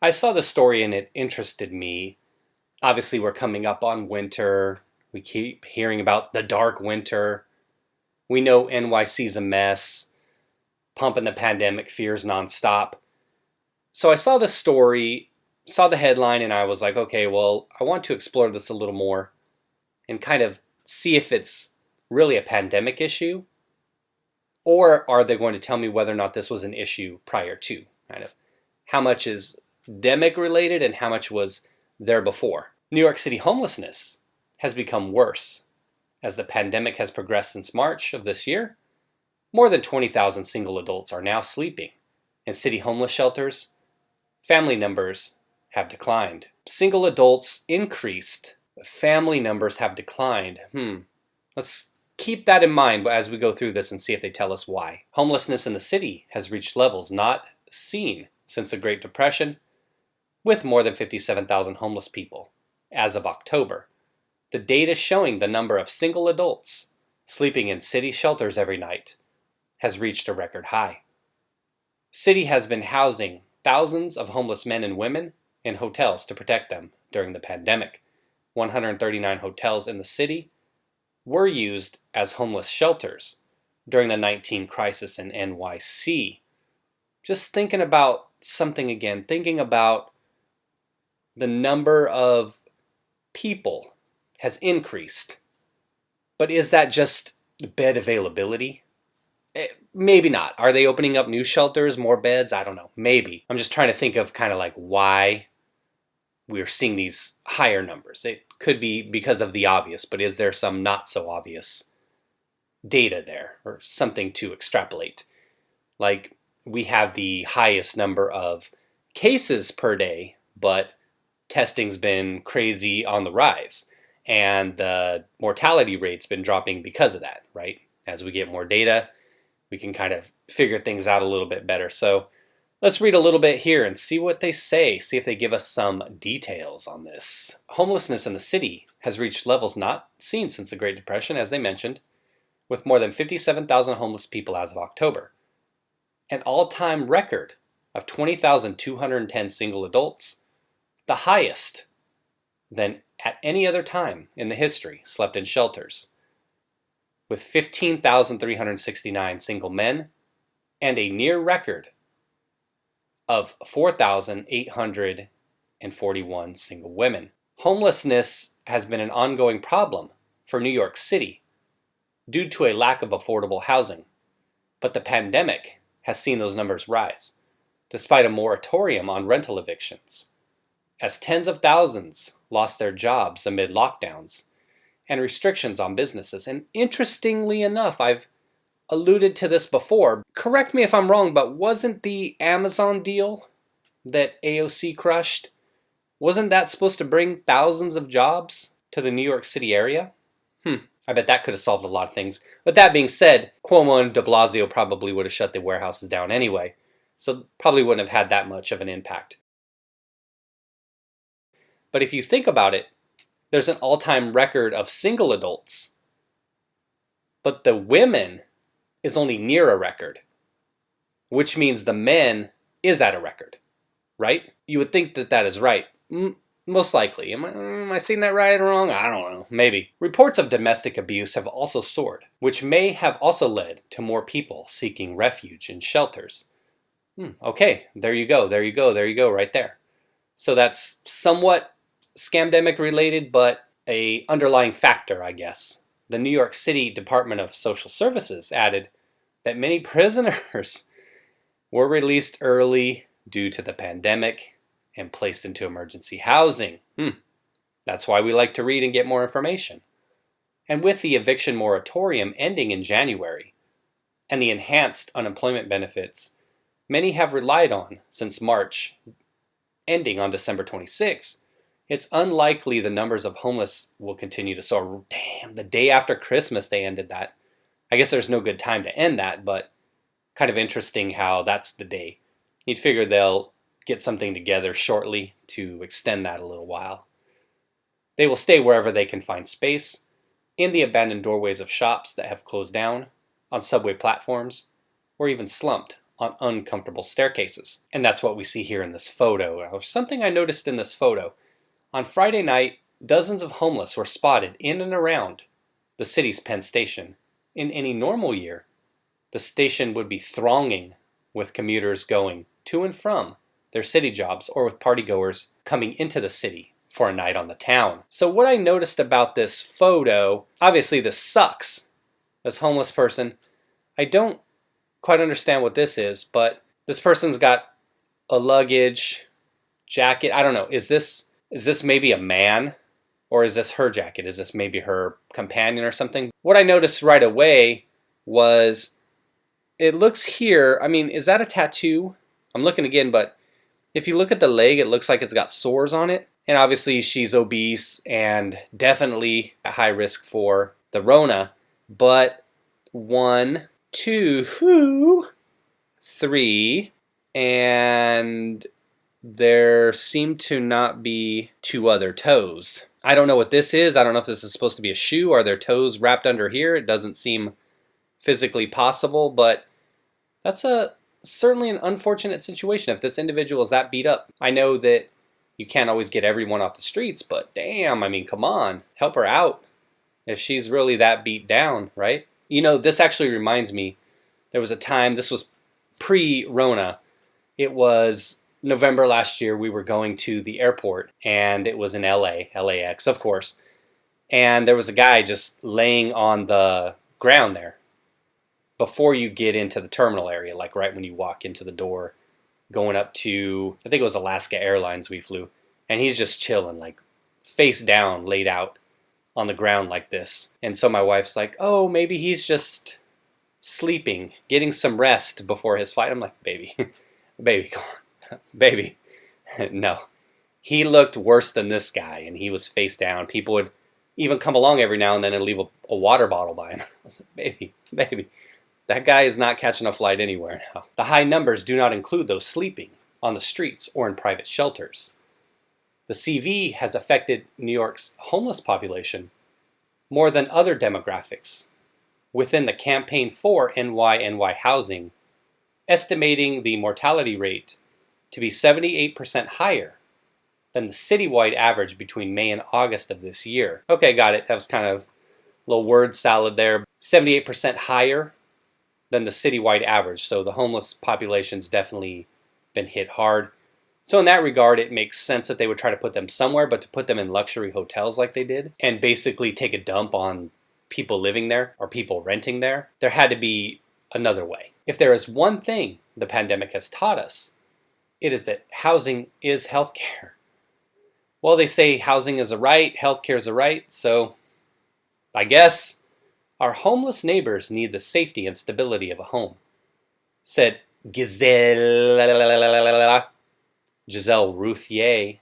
I saw the story and it interested me. Obviously, we're coming up on winter. We keep hearing about the dark winter. We know NYC's a mess, pumping the pandemic fears nonstop. So I saw the story, saw the headline, and I was like, okay, well, I want to explore this a little more and kind of see if it's really a pandemic issue, or are they going to tell me whether or not this was an issue prior to? Kind of how much is demic related and how much was there before? New York City homelessness has become worse as the pandemic has progressed since March of this year. More than 20,000 single adults are now sleeping in city homeless shelters. Family numbers have declined. Single adults increased. Family numbers have declined. Let's keep that in mind as we go through this and see if they tell us why. Homelessness in the city has reached levels not seen since the Great Depression, with more than 57,000 homeless people as of October. The data showing the number of single adults sleeping in city shelters every night has reached a record high. City has been housing thousands of homeless men and women in hotels to protect them during the pandemic. 139 hotels in the city were used as homeless shelters during the 19 crisis in NYC. Just thinking about something again, thinking about the number of people has increased. But is that just bed availability? Maybe not. Are they opening up new shelters, more beds? I don't know. Maybe. I'm just trying to think of kind of like why we're seeing these higher numbers. It could be because of the obvious, but is there some not so obvious data there or something to extrapolate? Like we have the highest number of cases per day, but testing's been crazy on the rise. And the mortality rate's been dropping because of that, right? As we get more data, we can kind of figure things out a little bit better. So let's read a little bit here and see what they say, see if they give us some details on this. Homelessness in the city has reached levels not seen since the Great Depression, as they mentioned, with more than 57,000 homeless people as of October. An all-time record of 20,210 single adults, the highest than at any other time in the history slept in shelters, with 15,369 single men and a near record of 4,841 single women. Homelessness has been an ongoing problem for New York City due to a lack of affordable housing, but the pandemic has seen those numbers rise, despite a moratorium on rental evictions, as tens of thousands lost their jobs amid lockdowns and restrictions on businesses. And interestingly enough, I've alluded to this before. Correct me if I'm wrong, but wasn't the Amazon deal that AOC crushed, wasn't that supposed to bring thousands of jobs to the New York City area? I bet that could have solved a lot of things. But that being said, Cuomo and Deblasio probably would have shut the warehouses down anyway, so probably wouldn't have had that much of an impact. But if you think about it, there's an all-time record of single adults, but the women is only near a record, which means the men is at a record, right? You would think that that is right. Most likely. Am I seeing that right or wrong? I don't know. Maybe. Reports of domestic abuse have also soared, which may have also led to more people seeking refuge in shelters. Okay, there you go, there you go, there you go, right there. So that's somewhat scamdemic related, but a underlying factor, I guess. The New York City Department of Social Services added that many prisoners were released early due to the pandemic and placed into emergency housing. That's why we like to read and get more information. And with the eviction moratorium ending in January and the enhanced unemployment benefits many have relied on since March, ending on December 26, it's unlikely the numbers of homeless will continue to soar. Damn, the day after Christmas they ended that. I guess there's no good time to end that, but kind of interesting how that's the day. You'd figure they'll get something together shortly to extend that a little while. They will stay wherever they can find space, in the abandoned doorways of shops that have closed down, on subway platforms, or even slumped on uncomfortable staircases. And that's what we see here in this photo. Something I noticed in this photo. On Friday night, dozens of homeless were spotted in and around the city's Penn Station. In any normal year, the station would be thronging with commuters going to and from their city jobs or with partygoers coming into the city for a night on the town. So what I noticed about this photo, obviously this sucks. This homeless person, I don't quite understand what this is, but this person's got a luggage, jacket. I don't know. Is this maybe a man? Or is this her jacket? Is this maybe her companion or something? What I noticed right away was, it looks here, I mean, is that a tattoo? I'm looking again, but if you look at the leg, it looks like it's got sores on it. And obviously she's obese and definitely at high risk for the Rona. But 1, 2, 3, and there seem to not be 2 other toes. I don't know what this is. I don't know if this is supposed to be a shoe. Are their toes wrapped under here? It doesn't seem physically possible, but that's certainly an unfortunate situation if this individual is that beat up. I know that you can't always get everyone off the streets, but damn, I mean, come on, help her out if she's really that beat down, right? You know, this actually reminds me, there was a time, this was pre-Rona, it was November last year, we were going to the airport, and it was in LAX, of course, and there was a guy just laying on the ground there before you get into the terminal area, like right when you walk into the door, going up to, I think it was Alaska Airlines we flew, and he's just chilling, like face down, laid out on the ground like this. And so my wife's like, oh, maybe he's just sleeping, getting some rest before his flight. I'm like, baby, baby, come on, baby. No, he looked worse than this guy, and he was face down. People would even come along every now and then and leave a water bottle by him. I was like, baby, baby. That guy is not catching a flight anywhere now. The high numbers do not include those sleeping on the streets or in private shelters. The CV has affected New York's homeless population more than other demographics within the campaign for NY housing, estimating the mortality rate to be 78% higher than the citywide average between May and August of this year. Okay, got it. That was kind of a little word salad there. 78% higher than the citywide average. So the homeless population's definitely been hit hard. So in that regard, it makes sense that they would try to put them somewhere, but to put them in luxury hotels like they did and basically take a dump on people living there or people renting there, there had to be another way. If there is one thing the pandemic has taught us, it is that housing is healthcare. Well, they say housing is a right, healthcare is a right, so I guess our homeless neighbors need the safety and stability of a home, said Giselle Routhier,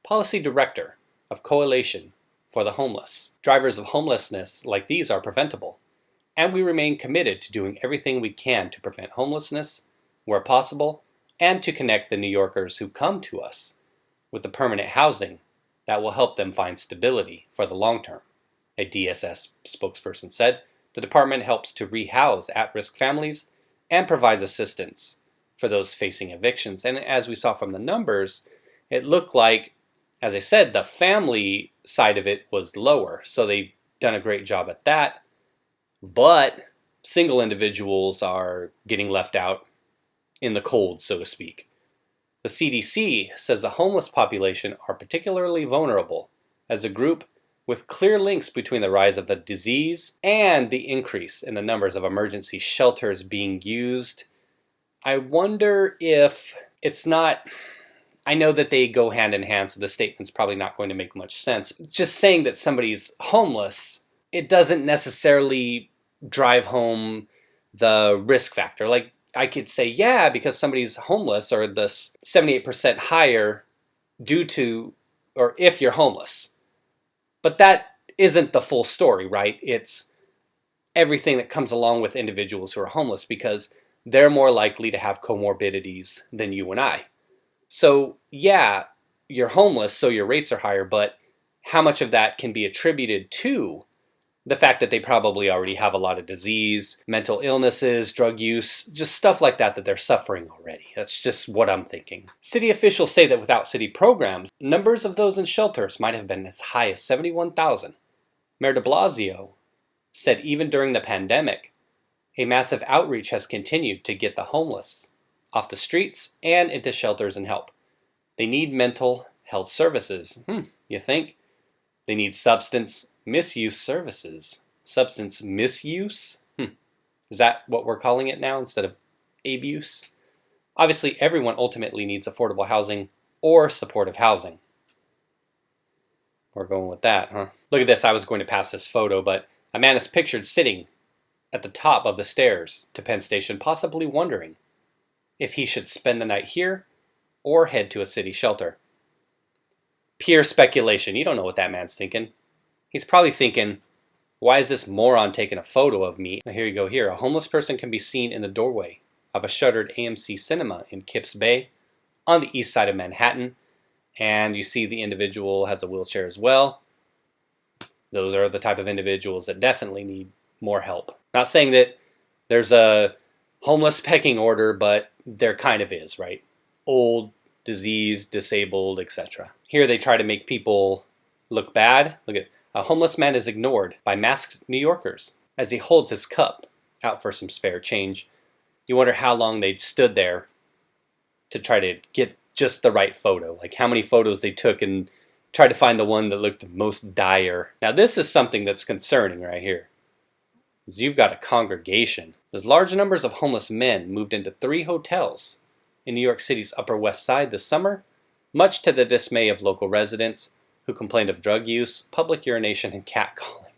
Policy Director of Coalition for the Homeless. Drivers of homelessness like these are preventable, and we remain committed to doing everything we can to prevent homelessness where possible and to connect the New Yorkers who come to us with the permanent housing that will help them find stability for the long term. A DSS spokesperson said the department helps to rehouse at-risk families and provides assistance for those facing evictions. And as we saw from the numbers, it looked like, as I said, the family side of it was lower. So they've done a great job at that. But single individuals are getting left out in the cold, so to speak. The CDC says the homeless population are particularly vulnerable as a group with clear links between the rise of the disease and the increase in the numbers of emergency shelters being used. I wonder if it's not, I know that they go hand in hand, so the statement's probably not going to make much sense. Just saying that somebody's homeless, it doesn't necessarily drive home the risk factor. Like, I could say, yeah, because somebody's homeless, or this 78% higher due to, or if you're homeless. But that isn't the full story, right? It's everything that comes along with individuals who are homeless, because they're more likely to have comorbidities than you and I. So yeah, you're homeless, so your rates are higher, but how much of that can be attributed to The fact that they probably already have a lot of disease, mental illnesses, drug use, just stuff like that they're suffering already. That's just what I'm thinking. City officials say that without city programs, numbers of those in shelters might have been as high as 71,000. Mayor Deblasio said even during the pandemic, a massive outreach has continued to get the homeless off the streets and into shelters and help. They need mental health services. You think? They need substance misuse services. Substance misuse? Is that what we're calling it now instead of abuse? Obviously, everyone ultimately needs affordable housing or supportive housing. We're going with that, huh? Look at this. I was going to pass this photo, but a man is pictured sitting at the top of the stairs to Penn Station, possibly wondering if he should spend the night here or head to a city shelter. Pure speculation. You don't know what that man's thinking. He's probably thinking, why is this moron taking a photo of me? Now, here you go here. A homeless person can be seen in the doorway of a shuttered AMC cinema in Kips Bay on the east side of Manhattan. And you see the individual has a wheelchair as well. Those are the type of individuals that definitely need more help. Not saying that there's a homeless pecking order, but there kind of is, right? Old, diseased, disabled, etc. Here they try to make people look bad. Look at a homeless man is ignored by masked New Yorkers as he holds his cup out for some spare change. You wonder how long they stood there to try to get just the right photo. Like how many photos they took and tried to find the one that looked most dire. Now this is something that's concerning right here. Because you've got a congregation. There's large numbers of homeless men moved into 3 hotels in New York City's Upper West Side this summer, much to the dismay of local residents who complained of drug use, public urination, and catcalling.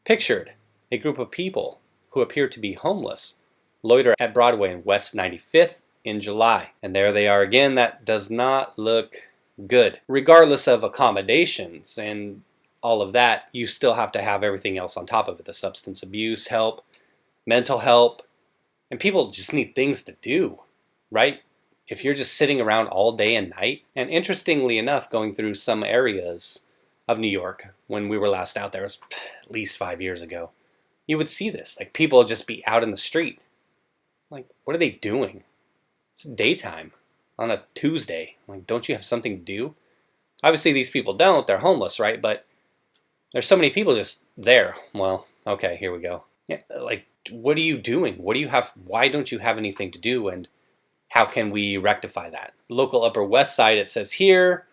Pictured, a group of people who appear to be homeless loiter at Broadway and West 95th in July. And there they are again. That does not look good. Regardless of accommodations and all of that, you still have to have everything else on top of it. The substance abuse help, mental help, and people just need things to do, right? If you're just sitting around all day and night, and interestingly enough, going through some areas of New York, when we were last out there, it was at least 5 years ago, you would see this. Like people would just be out in the street. Like, what are they doing? It's daytime on a Tuesday. Like, don't you have something to do? Obviously, these people don't. They're homeless, right? But there's so many people just there. Well, okay, here we go. Yeah, like, what are you doing? What do you have? Why don't you have anything to do? And how can we rectify that? Local Upper West Side, it says here,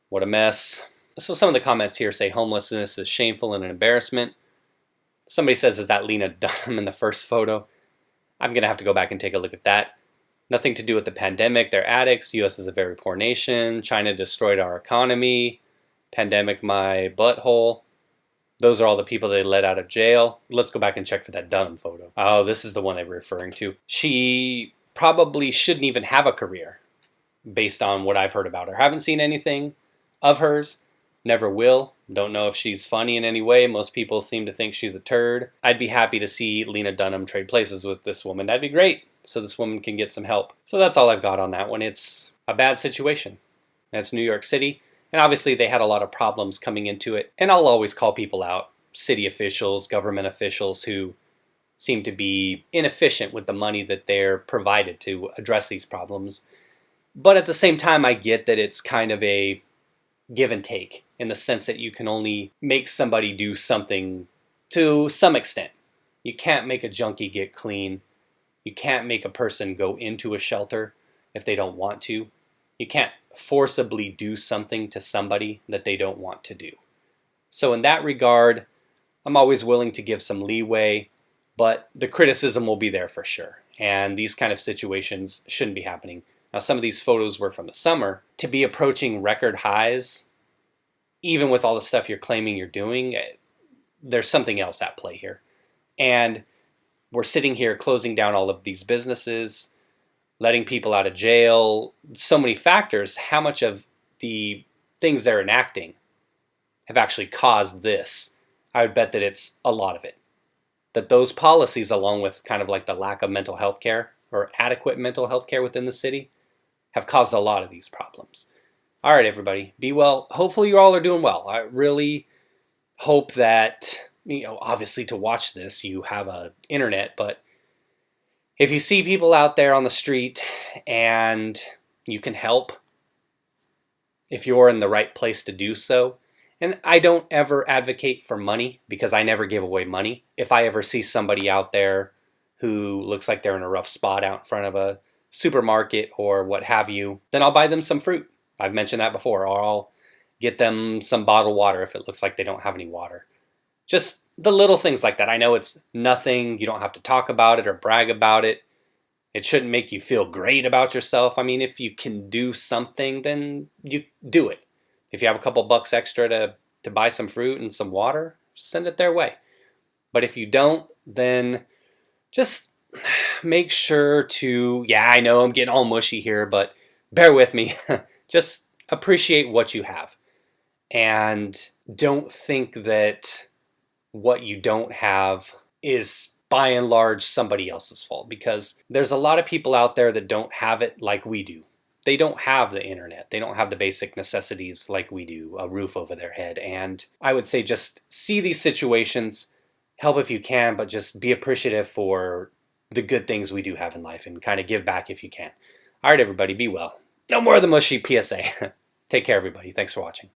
what a mess. So some of the comments here say homelessness is shameful and an embarrassment. Somebody says, is that Lena Dunham in the first photo? I'm going to have to go back and take a look at that. Nothing to do with the pandemic. They're addicts. U.S. is a very poor nation. China destroyed our economy. Pandemic, my butthole. Those are all the people they let out of jail. Let's go back and check for that Dunham photo. Oh, this is the one they were referring to. She probably shouldn't even have a career based on what I've heard about her. Haven't seen anything of hers. Never will. Don't know if she's funny in any way. Most people seem to think she's a turd. I'd be happy to see Lena Dunham trade places with this woman. That'd be great. So this woman can get some help. So that's all I've got on that one. It's a bad situation. That's New York City. And obviously they had a lot of problems coming into it. And I'll always call people out. City officials, government officials who seem to be inefficient with the money that they're provided to address these problems. But at the same time, I get that it's kind of a give and take in the sense that you can only make somebody do something to some extent. You can't make a junkie get clean. You can't make a person go into a shelter if they don't want to. You can't forcibly do something to somebody that they don't want to do. So in that regard, I'm always willing to give some leeway, but the criticism will be there for sure. And these kind of situations shouldn't be happening. Now, some of these photos were from the summer. To be approaching record highs, even with all the stuff you're claiming you're doing, there's something else at play here. And we're sitting here closing down all of these businesses, letting people out of jail, so many factors. How much of the things they're enacting have actually caused this? I would bet that it's a lot of it. That those policies, along with kind of like the lack of mental health care or adequate mental health care within the city, have caused a lot of these problems. All right, everybody, be well. Hopefully you all are doing well. I really hope that obviously to watch this, you have a internet, but if you see people out there on the street and you can help, if you're in the right place to do so. And I don't ever advocate for money because I never give away money. If I ever see somebody out there who looks like they're in a rough spot out in front of a supermarket or what have you, then I'll buy them some fruit. I've mentioned that before. Or I'll get them some bottled water if it looks like they don't have any water. Just the little things like that. I know it's nothing. You don't have to talk about it or brag about it. It shouldn't make you feel great about yourself. I mean, if you can do something, then you do it. If you have a couple bucks extra to buy some fruit and some water, send it their way. But if you don't, then just make sure to, yeah, I know I'm getting all mushy here, but bear with me. Just appreciate what you have. And don't think that what you don't have is by and large somebody else's fault, because there's a lot of people out there that don't have it like we do. They don't have the internet. They don't have the basic necessities like we do, a roof over their head. And I would say just see these situations, help if you can, but just be appreciative for the good things we do have in life and kind of give back if you can. All right, everybody, be well. No more of the mushy PSA. Take care, everybody. Thanks for watching.